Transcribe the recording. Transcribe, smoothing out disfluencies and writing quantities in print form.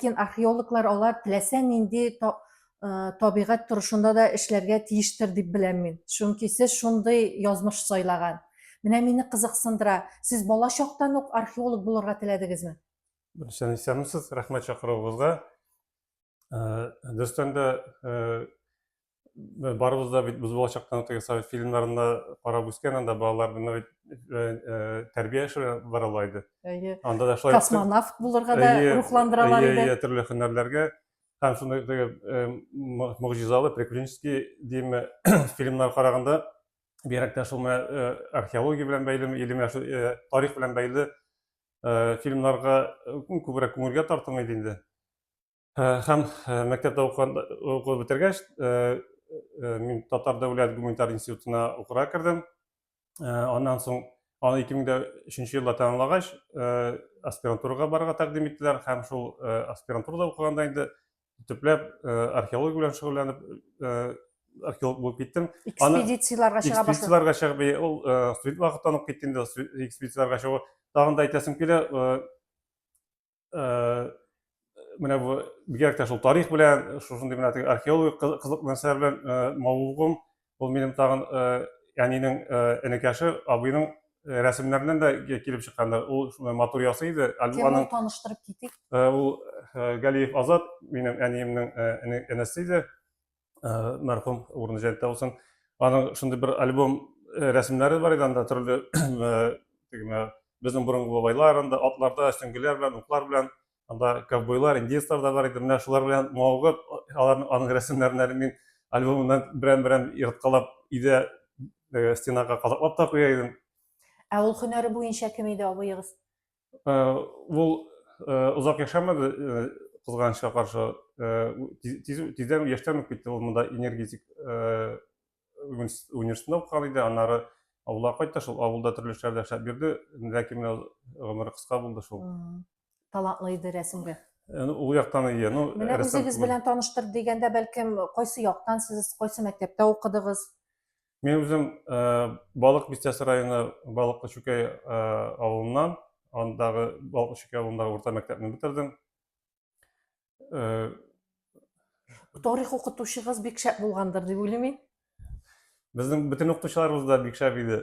Ләкин археологлар алар теләсә нинди табигать торышында да эшләргә тиештер дип беләм мин. Чөнки сез шундый язмыш сайлаган. Менә мине кызыксындыра, сез бала чактан ук археолог булырга теләдегезме? Беренчедән исәнмесез, рәхмәт чакыруыгызга. Дөрестән дә барыбыз да бит без бала чактан теге совет фильмнарында карап үскән, анда балалар бит тәрбия эше бара иде. Әйе. Анда да шулай Космонавт булырга да рухландыралар иде. төрле һөнәрләргә һәм шундый теге могҗизалы, приключенческий димме фильмнар караганда бигрәк тә шул археология белән бәйле, илем тарих белән бәйле фильмнарга күбрәк күңелгә тартым иде инде. Һәм мәктәптә укып бетергәч, мин Татар дәүләт гуманитар институтына укырга кердем. Аннан соң аны 2003 елда тәмамлагач, аспирантурага барырга тәкъдим иттеләр һәм шул аспирантурада укыганда инде төпләп археология белән шөгыльләнеп археолог булып киттем. Экспедицияларга чыга башлады. Экспедицияларга чыгып, ул студент вакыттан ук китте инде, экспедицияларга чыгу. Тагын да әйтәсем килә, менә бу бигрәк тә шул тарих белән, шушындый менә теге археологик кызыклы нәрсәләр белән мавыгым, ул минем тагын әнинең энекәше, абыйның рәсемнәреннән дә килеп чыккандыр. Ул матур ясый иде. Кем таныштырып китик? Ул Галиев Азат, минем әниемнең энесе иде. Мәрхүм, урыны җәннәттә булсын. Аның шундый бер альбом рәсемнәре бар иде, анда төрле безнең борынгы бабайлар, анда атларда, өстенгеләр белән, уклар белән, анда ковбойлар, индеецлар да бар иде. Менә шулар белән мавыгып, аның рәсемнәрен мин альбомыннан берәм-берәм ерткалап, өйдә стенага казаклап та куя идем. Ә ул һөнәре буенча кем иде абыегыз? Ул озак яшәмәде, кызганычка каршы. Тиздән яшьтән ук китте. Ул монда энергетик университетында укыган иде. Аннары авылга кайтты. Шул авылда төрле эшләрдә эшләп бирде. Ләкин гомере кыска булды шул. Талантлы иде рәсемгә. Ул яктан ие. Менә үзегез белән таныштыр дигәндә, бәлкем, кайсы яктан сез, кайсы мәктәптә укыдыгыз? Мен үзем Балык бистәсе районы Балыклы Чүкәй авылыннан, андагы Балыклы Чүкәй авылындагы урта мәктәпне бетердем. Тарих укытучыгыз бик шәп булгандыр дип уйлыйм мин. Безнең бөтен укытучыларыбыз да бик шәп иде.